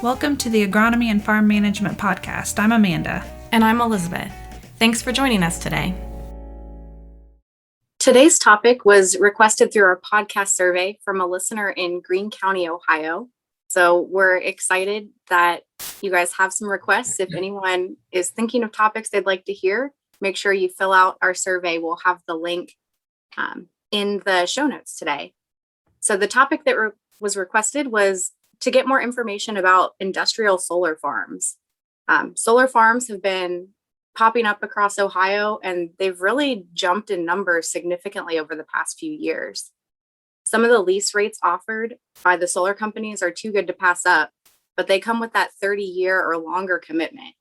Welcome to the Agronomy and Farm Management Podcast. I'm Amanda. And I'm Elizabeth. Thanks for joining us today. Today's topic was requested through our podcast survey from a listener in Greene County, Ohio. So we're excited that you guys have some requests. If anyone is thinking of topics they'd like to hear, make sure you fill out our survey. We'll have the link in the show notes today. So the topic that was requested was to get more information about industrial solar farms. Solar farms have been popping up across Ohio, and they've really jumped in numbers significantly over the past few years. Some of the lease rates offered by the solar companies are too good to pass up, but they come with that 30-year or longer commitment.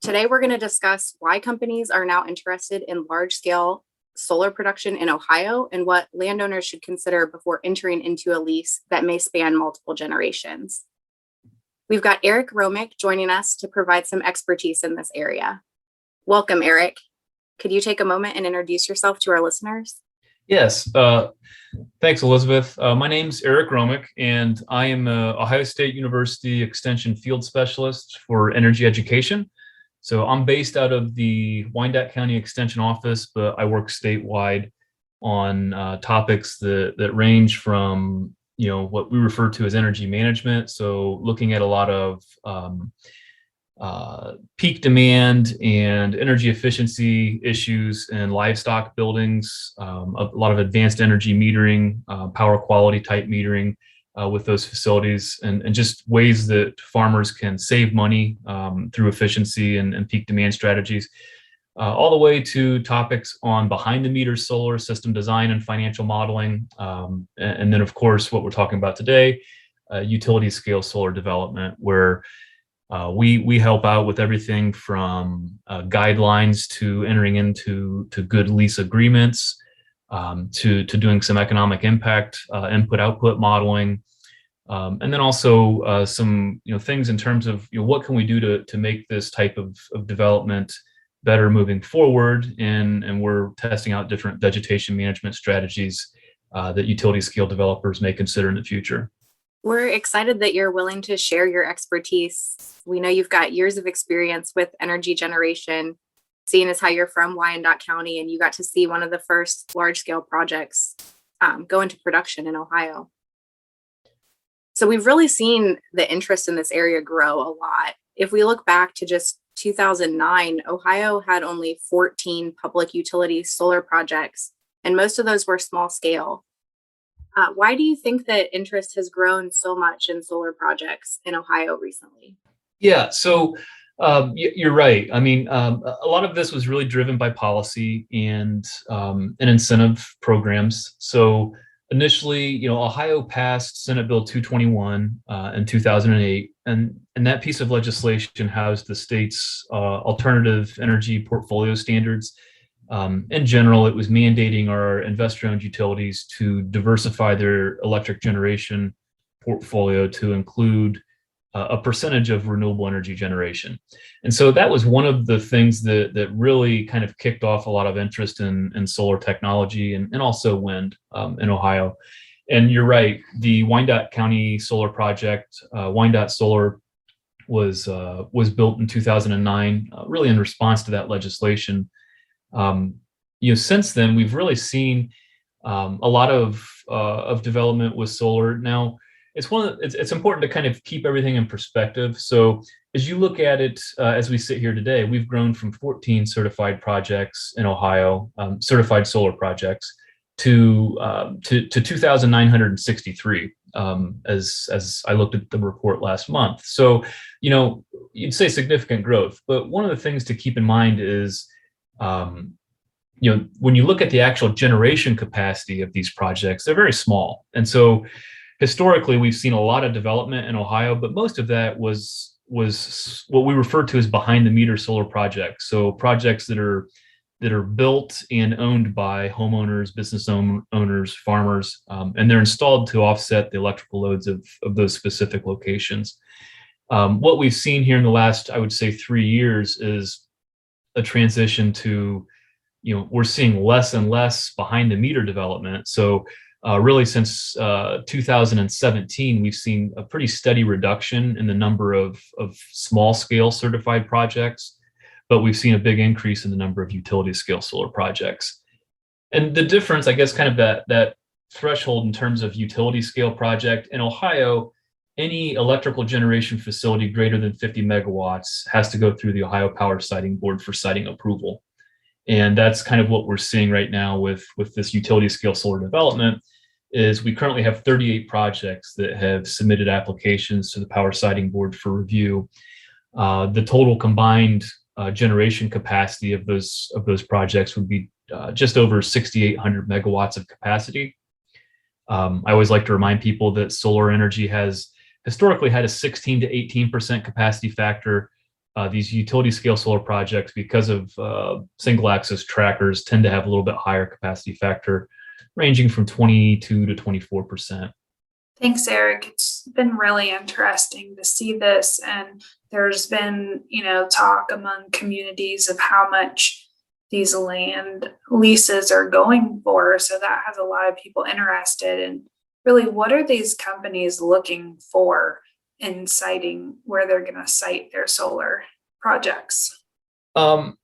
Today, we're going to discuss why companies are now interested in large-scale solar production in Ohio and what landowners should consider before entering into a lease that may span multiple generations. We've got Eric Romich joining us to provide some expertise in this area. Welcome, Eric. Could you take a moment and introduce yourself to our listeners? Yes. Thanks, Elizabeth. My name's Eric Romich, and I am an Ohio State University Extension Field Specialist for Energy Education. So I'm based out of the Wyandotte County Extension Office, but I work statewide on topics that range from, what we refer to as energy management. So looking at a lot of peak demand and energy efficiency issues in livestock buildings, a lot of advanced energy metering, power quality type metering with those facilities, and just ways that farmers can save money through efficiency and peak demand strategies, all the way to topics on behind the meter solar system design and financial modeling. And then, of course, what we're talking about today, utility scale solar development, where we help out with everything from guidelines to entering into good lease agreements, to doing some economic impact, input-output modeling, and then also some things in terms of what can we do to make this type of development better moving forward, and we're testing out different vegetation management strategies that utility scale developers may consider in the future. We're excited that you're willing to share your expertise. We know you've got years of experience with energy generation, seeing as how you're from Wyandotte County and you got to see one of the first large-scale projects go into production in Ohio. So we've really seen the interest in this area grow a lot. If we look back to just 2009, Ohio had only 14 public utility solar projects, and most of those were small scale. Why do you think that interest has grown so much in solar projects in Ohio recently? Yeah, so you're right. I mean, a lot of this was really driven by policy and incentive programs. So initially, Ohio passed Senate Bill 221 in 2008, and that piece of legislation housed the state's alternative energy portfolio standards. In general, it was mandating our investor-owned utilities to diversify their electric generation portfolio to include a percentage of renewable energy generation. And so that was one of the things that really kind of kicked off a lot of interest in solar technology and also wind in Ohio. And you're right, the Wyandotte County Solar Project, Wyandotte Solar, was built in 2009, really in response to that legislation. Since then, we've really seen a lot of development with solar. Now, it's important to kind of keep everything in perspective. So as you look at it, as we sit here today, we've grown from 14 certified projects in Ohio, certified solar projects, to 2,963 as I looked at the report last month. So, you'd say significant growth, but one of the things to keep in mind is, when you look at the actual generation capacity of these projects, they're very small. And so historically, we've seen a lot of development in Ohio, but most of that was what we refer to as behind the meter solar projects. So projects that are built and owned by homeowners, business owners, farmers, and they're installed to offset the electrical loads of those specific locations. What we've seen here in the last, I would say, 3 years is a transition to, we're seeing less and less behind the meter development. So Really, since 2017, we've seen a pretty steady reduction in the number of small-scale certified projects, but we've seen a big increase in the number of utility-scale solar projects. And the difference, I guess, kind of that threshold in terms of utility-scale project in Ohio, any electrical generation facility greater than 50 megawatts has to go through the Ohio Power Siting Board for siting approval. And that's kind of what we're seeing right now with this utility scale solar development is we currently have 38 projects that have submitted applications to the Power Siting Board for review. The total combined generation capacity of those projects would be just over 6,800 megawatts of capacity. I always like to remind people that solar energy has historically had a 16 to 18% capacity factor. These utility scale solar projects, because of single axis trackers, tend to have a little bit higher capacity factor, ranging from 22 to 24%. Thanks, Eric. It's been really interesting to see this. And there's been, talk among communities of how much these land leases are going for. So that has a lot of people interested in really what are these companies looking for in siting where they're going to site their solar projects?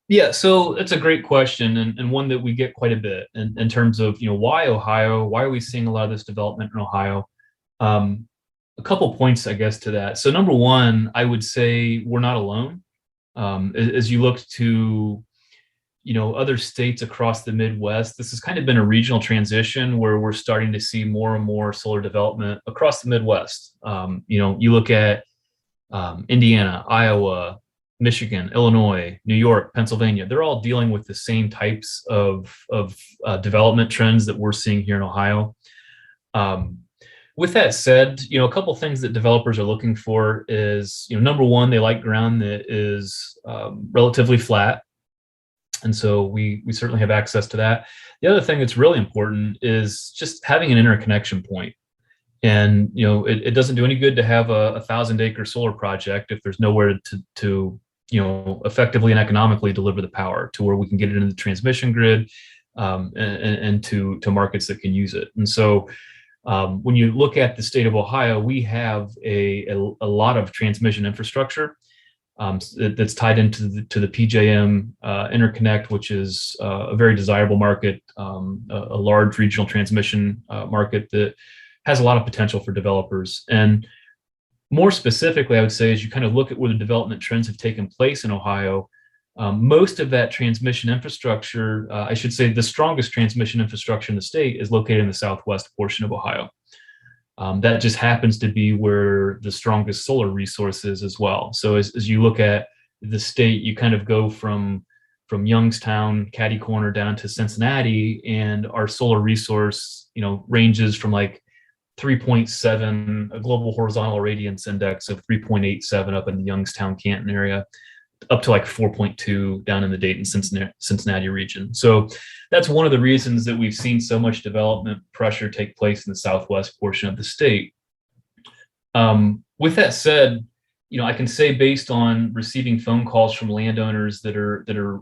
Yeah, so it's a great question and one that we get quite a bit in terms of, why Ohio? Why are we seeing a lot of this development in Ohio? A couple points, I guess, to that. So number one, I would say we're not alone. As you look to, other states across the Midwest, this has kind of been a regional transition where we're starting to see more and more solar development across the Midwest. You look at Indiana, Iowa, Michigan, Illinois, New York, Pennsylvania, they're all dealing with the same types of development trends that we're seeing here in Ohio. With that said, a couple things that developers are looking for is, number one, they like ground that is relatively flat. And so we certainly have access to that. The other thing that's really important is just having an interconnection point. And, it doesn't do any good to have a 1,000-acre solar project if there's nowhere to effectively and economically deliver the power to where we can get it into the transmission grid and to markets that can use it. And so when you look at the state of Ohio, we have a lot of transmission infrastructure that's tied into the PJM interconnect, which is a very desirable market, a large regional transmission market that has a lot of potential for developers. And more specifically, I would say, as you kind of look at where the development trends have taken place in Ohio, most of that transmission infrastructure, I should say the strongest transmission infrastructure in the state is located in the southwest portion of Ohio. That just happens to be where the strongest solar resource is as well. So as you look at the state, you kind of go from Youngstown, Caddy Corner down to Cincinnati, and our solar resource, ranges from like 3.7, a global horizontal irradiance index of 3.87 up in the Youngstown, Canton area, up to like 4.2 down in the Dayton, Cincinnati region. So that's one of the reasons that we've seen so much development pressure take place in the southwest portion of the state. With that said, I can say based on receiving phone calls from landowners that are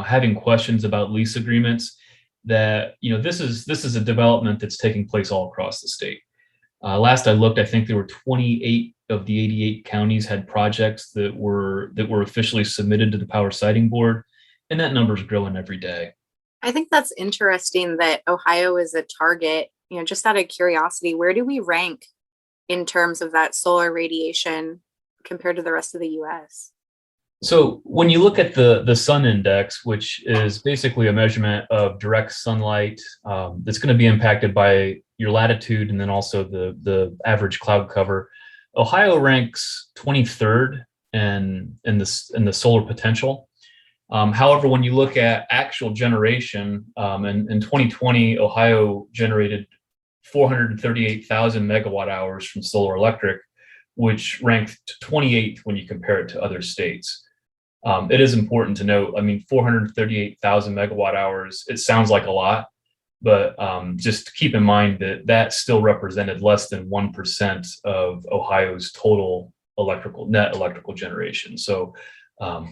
having questions about lease agreements, that this is a development that's taking place all across the state. Last I looked, I think there were 28 of the 88 counties had projects that were officially submitted to the Power Siting Board, and that number is growing every day. I think that's interesting that Ohio is a target. Just out of curiosity, where do we rank in terms of that solar radiation compared to the rest of the U.S.? So when you look at the sun index, which is basically a measurement of direct sunlight that's going to be impacted by your latitude and then also the average cloud cover, Ohio ranks 23rd in the solar potential. However, when you look at actual generation, in 2020, Ohio generated 438,000 megawatt hours from solar electric, which ranked 28th when you compare it to other states. It is important to note, 438,000 megawatt hours, it sounds like a lot, but just keep in mind that still represented less than 1% of Ohio's total net electrical generation. So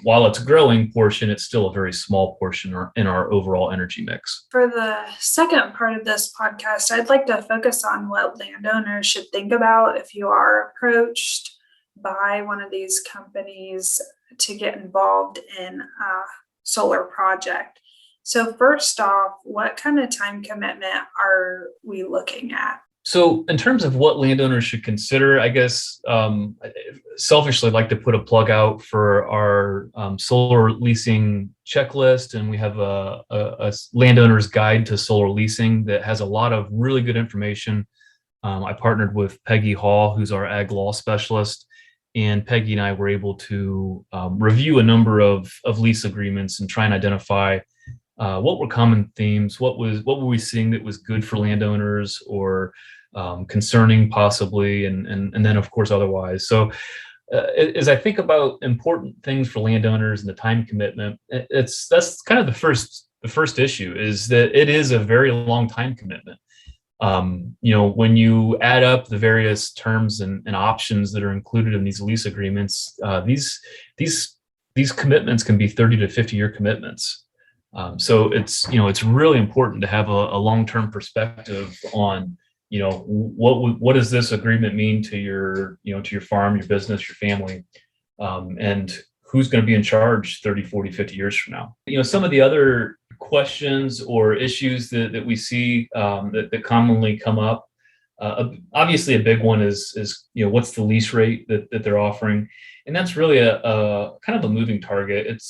while it's a growing portion, it's still a very small portion in our overall energy mix. For the second part of this podcast, I'd like to focus on what landowners should think about if you are approached by one of these companies to get involved in a solar project. So first off, what kind of time commitment are we looking at? So in terms of what landowners should consider, I guess selfishly I'd like to put a plug out for our solar leasing checklist. And we have a landowner's guide to solar leasing that has a lot of really good information. I partnered with Peggy Hall, who's our ag law specialist. And Peggy and I were able to review a number of lease agreements and try and identify what were common themes, what were we seeing that was good for landowners or concerning possibly, and then of course otherwise. So as I think about important things for landowners and the time commitment, that's kind of the first issue, is that it is a very long time commitment. When you add up the various terms and options that are included in these lease agreements, these commitments can be 30 to 50-year commitments. So it's really important to have a long-term perspective on, what does this agreement mean to your farm, your business, your family, and who's going to be in charge 30, 40, 50 years from now. Some of the other questions or issues that we see that commonly come up. Obviously, a big one is what's the lease rate that they're offering, and that's really a kind of a moving target.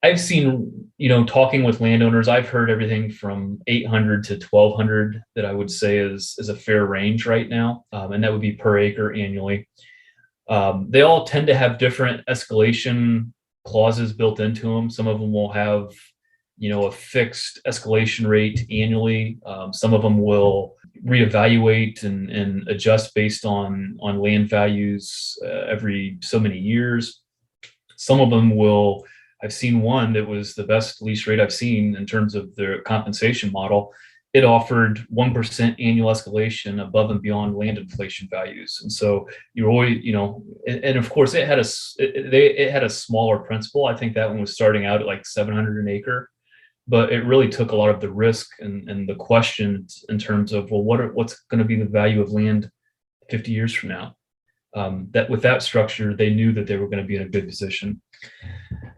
I've seen, talking with landowners, I've heard everything from 800 to 1,200 that I would say is a fair range right now, and that would be per acre annually. They all tend to have different escalation clauses built into them. Some of them will have, a fixed escalation rate annually. Some of them will reevaluate and adjust based on land values every so many years. Some of them will. I've seen one that was the best lease rate I've seen in terms of their compensation model. It offered 1% annual escalation above and beyond land inflation values. And so you're always, and of course it had a smaller principal. I think that one was starting out at like 700 an acre, but it really took a lot of the risk and the questions in terms of, well, what's going to be the value of land 50 years from now? That with that structure, they knew that they were going to be in a good position.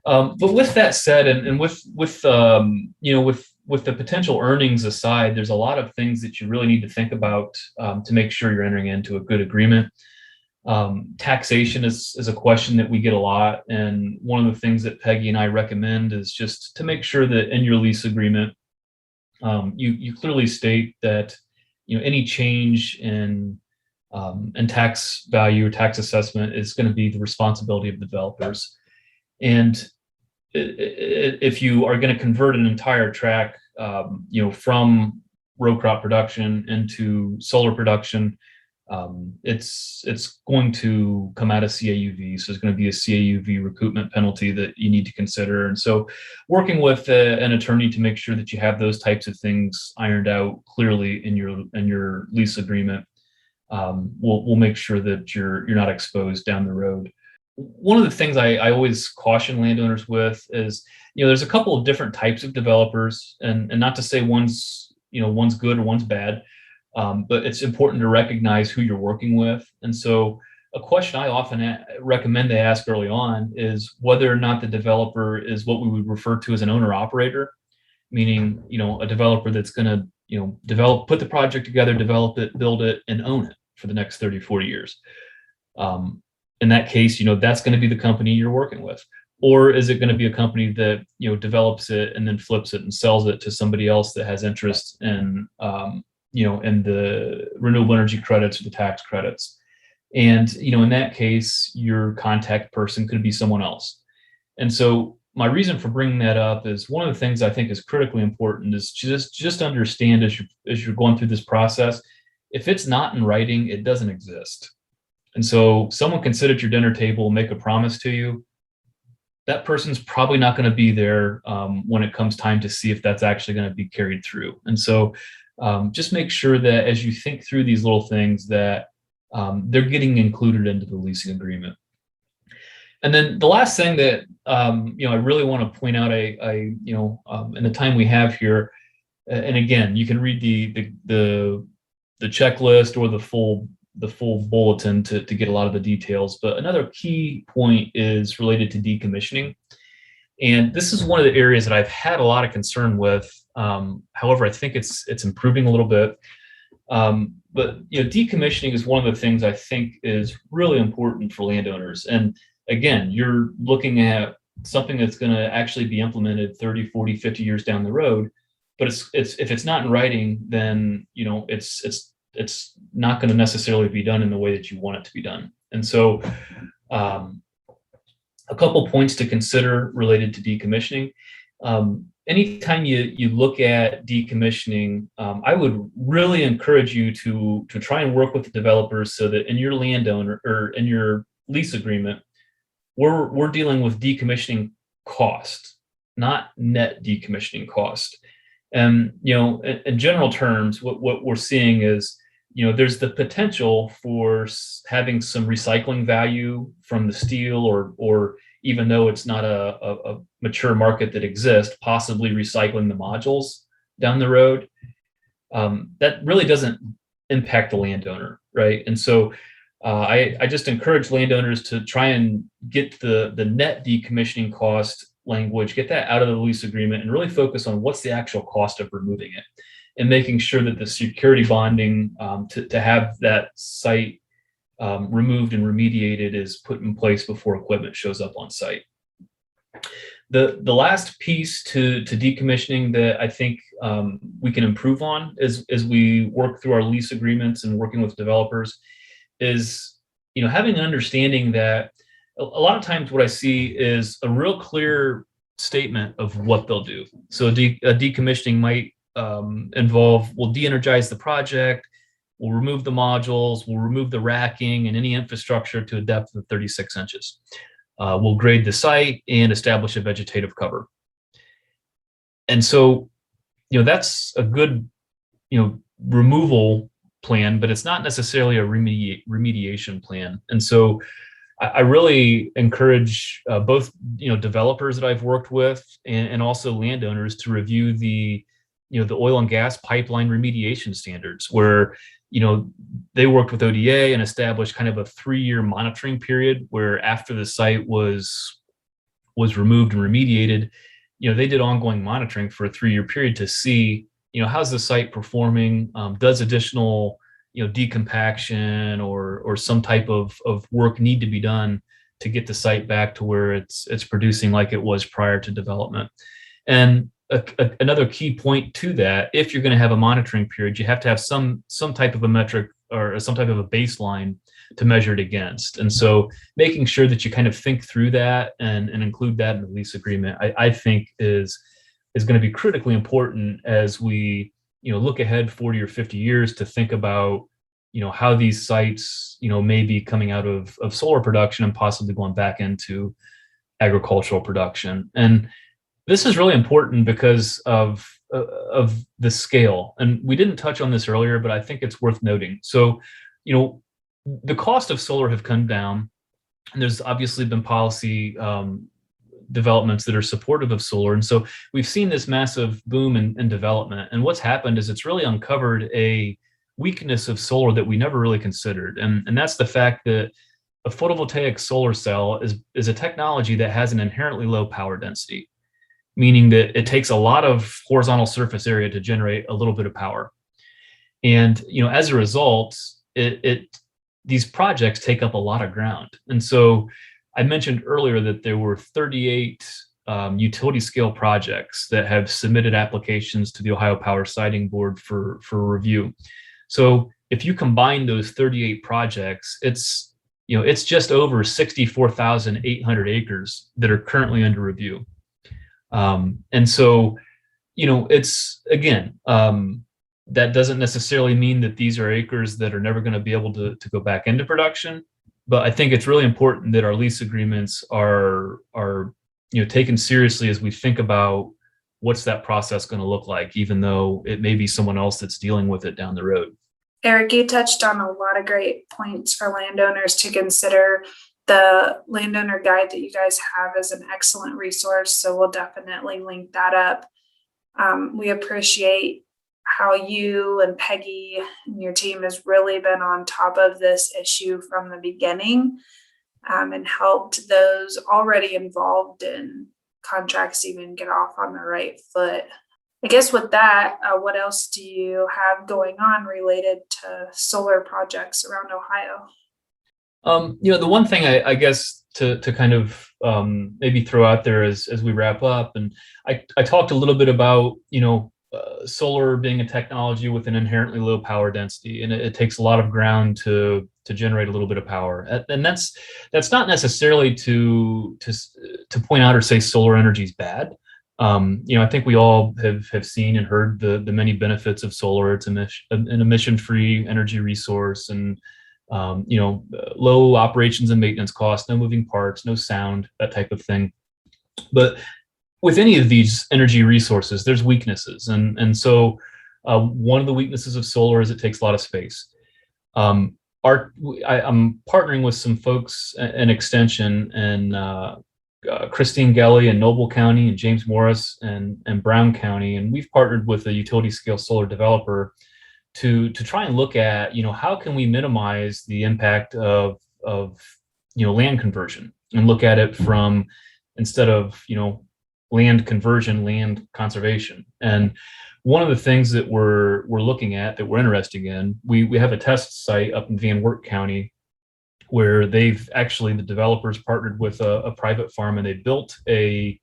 But with that said, and with the potential earnings aside, there's a lot of things that you really need to think about to make sure you're entering into a good agreement. Taxation is a question that we get a lot, and one of the things that Peggy and I recommend is just to make sure that in your lease agreement, you clearly state that any change in tax value or tax assessment is going to be the responsibility of developers. And if you are going to convert an entire tract, from row crop production into solar production, it's going to come out of CAUV. So there's going to be a CAUV recoupment penalty that you need to consider. And so working with an attorney to make sure that you have those types of things ironed out clearly in your lease agreement will make sure that you're not exposed down the road. One of the things I always caution landowners with is, there's a couple of different types of developers, and not to say one's good or one's bad, but it's important to recognize who you're working with. And so a question I often recommend they ask early on is whether or not the developer is what we would refer to as an owner operator, meaning, a developer that's going to, put the project together, develop it, build it, and own it for the next 30, 40 years. In that case, that's going to be the company you're working with. Or is it going to be a company that, develops it and then flips it and sells it to somebody else that has interest in, in the renewable energy credits or the tax credits? And, in that case, your contact person could be someone else. And so my reason for bringing that up is one of the things I think is critically important is just understand as you're going through this process, if it's not in writing, it doesn't exist. And so someone can sit at your dinner table and make a promise to you. That person's probably not going to be there when it comes time to see if that's actually going to be carried through. And so just make sure that as you think through these little things that they're getting included into the leasing agreement. And then the last thing that I really want to point out, in the time we have here, and again, you can read the checklist or the full bulletin to get a lot of the details. But another key point is related to decommissioning, and this is one of the areas that I've had a lot of concern with. However, I think it's improving a little bit. But decommissioning is one of the things I think is really important for landowners. And again, you're looking at something that's going to actually be implemented 30, 40, 50 years down the road. But if it's not in writing, then it's not going to necessarily be done in the way that you want it to be done. And so a couple points to consider related to decommissioning. Anytime you look at decommissioning, I would really encourage you to try and work with the developers so that in your landowner or in your lease agreement, we're dealing with decommissioning cost, not net decommissioning cost. And in general terms, what we're seeing is there's the potential for having some recycling value from the steel, or even though it's not a mature market that exists, possibly recycling the modules down the road. That really doesn't impact the landowner, right? And so I just encourage landowners to try and get the net decommissioning cost language, get that out of the lease agreement, and really focus on what's the actual cost of removing it, and making sure that the security bonding to have that site removed and remediated is put in place before equipment shows up on site. The last piece to decommissioning that I think we can improve on as we work through our lease agreements and working with developers is having an understanding that a lot of times what I see is a real clear statement of what they'll do. So a decommissioning might involve, we'll de-energize the project, we'll remove the modules, we'll remove the racking and any infrastructure to a depth of 36 inches. We'll grade the site and establish a vegetative cover. And so, that's a good, removal plan, but it's not necessarily a remediation plan. And so I really encourage both, developers that I've worked with and also landowners to review the oil and gas pipeline remediation standards, where they worked with ODA and established kind of a 3-year monitoring period where after the site was removed and remediated, they did ongoing monitoring for a 3-year period to see, how's the site performing, does additional, decompaction or some type of work need to be done to get the site back to where it's producing like it was prior to development. And another key point to that, if you're going to have a monitoring period, you have to have some type of a metric or some type of a baseline to measure it against. And so making sure that you kind of think through that and include that in the lease agreement, I think is going to be critically important as we look ahead 40 or 50 years to think about how these sites may be coming out of solar production and possibly going back into agricultural production. And this is really important because of the scale. And we didn't touch on this earlier, but I think it's worth noting. So, the cost of solar have come down, and there's obviously been policy developments that are supportive of solar. And so we've seen this massive boom in development. And what's happened is it's really uncovered a weakness of solar that we never really considered. And that's the fact that a photovoltaic solar cell is a technology that has an inherently low power density, meaning that it takes a lot of horizontal surface area to generate a little bit of power. And, as a result, these projects take up a lot of ground. And so I mentioned earlier that there were 38 utility scale projects that have submitted applications to the Ohio Power Siting Board for review. So if you combine those 38 projects, it's just over 64,800 acres that are currently under review. And so, it's, again, that doesn't necessarily mean that these are acres that are never going to be able to go back into production. But I think it's really important that our lease agreements are taken seriously as we think about what's that process going to look like, even though it may be someone else that's dealing with it down the road. Eric, you touched on a lot of great points for landowners to consider. the landowner guide that you guys have is an excellent resource, so we'll definitely link that up. We appreciate how you and Peggy and your team has really been on top of this issue from the beginning, and helped those already involved in contracts even get off on the right foot. I guess with that, what else do you have going on related to solar projects around Ohio? The one thing I guess to kind of maybe throw out there as we wrap up, and I talked a little bit about, solar being a technology with an inherently low power density, and it takes a lot of ground to generate a little bit of power. And that's not necessarily to point out or say solar energy is bad. I think we all have seen and heard the many benefits of solar. It's an emission-free energy resource, and low operations and maintenance costs, no moving parts, no sound, that type of thing. But with any of these energy resources, there's weaknesses. And so one of the weaknesses of solar is it takes a lot of space. I'm partnering with some folks in Extension, and Christine Gelly in Noble County, and James Morris and Brown County. And we've partnered with a utility scale solar developer to try and look at, how can we minimize the impact of land conversion, and look at it from, instead of, land conversion, land conservation. And one of the things that we're looking at, that we're interested in, we have a test site up in Van Wert County where the developers partnered with a private farm, and they built a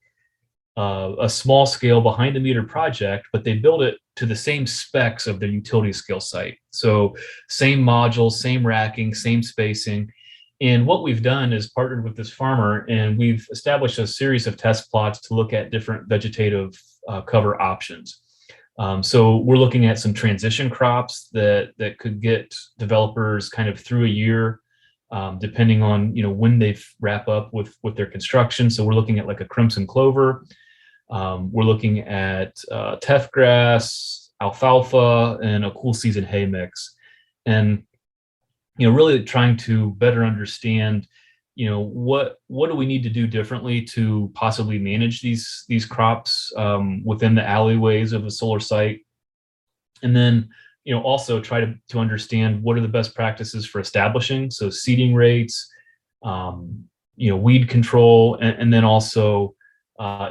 small scale behind the meter project, but they built it to the same specs of the utility scale site. So same modules, same racking, same spacing. And what we've done is partnered with this farmer, and we've established a series of test plots to look at different vegetative cover options. So we're looking at some transition crops that could get developers kind of through a year, depending on when they wrap up with their construction. So we're looking at like a crimson clover. We're looking at teff grass, alfalfa, and a cool season hay mix. And really trying to better understand, what do we need to do differently to possibly manage these crops within the alleyways of a solar site. And then, also try to understand what are the best practices for establishing, so seeding rates, weed control, and then also,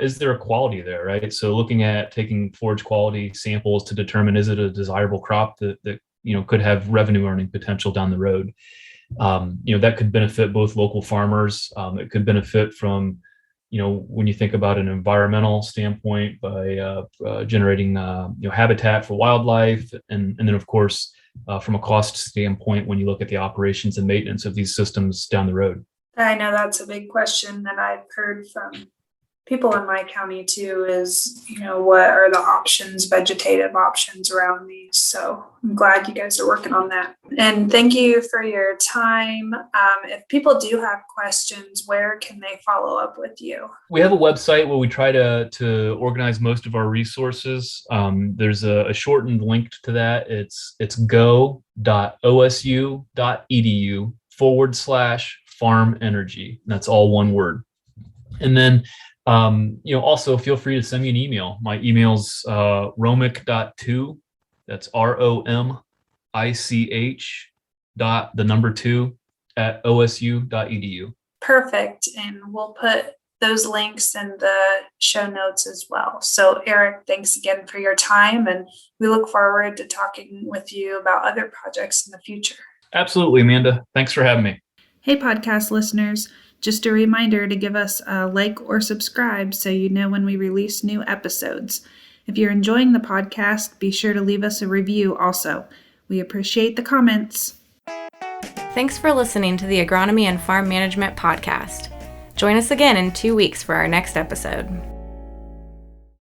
is there a quality there, right? So looking at taking forage quality samples to determine, is it a desirable crop that could have revenue earning potential down the road. That could benefit both local farmers. It could benefit from, when you think about an environmental standpoint, by generating habitat for wildlife, and then of course from a cost standpoint, when you look at the operations and maintenance of these systems down the road. I know that's a big question that I've heard from people in my county too, is, what are the options, vegetative options around these? So I'm glad you guys are working on that. And thank you for your time. If people do have questions, where can they follow up with you? We have a website where we try to organize most of our resources. There's a shortened link to that. It's go.osu.edu/farmenergy. That's all one word. And then also feel free to send me an email. My email's romich.2. That's ROMICH.2 Perfect. And we'll put those links in the show notes as well. So Eric, thanks again for your time, and we look forward to talking with you about other projects in the future. Absolutely, Amanda. Thanks for having me. Hey, podcast listeners. Just a reminder to give us a like or subscribe so you know when we release new episodes. If you're enjoying the podcast, be sure to leave us a review also. We appreciate the comments. Thanks for listening to the Agronomy and Farm Management Podcast. Join us again in 2 weeks for our next episode.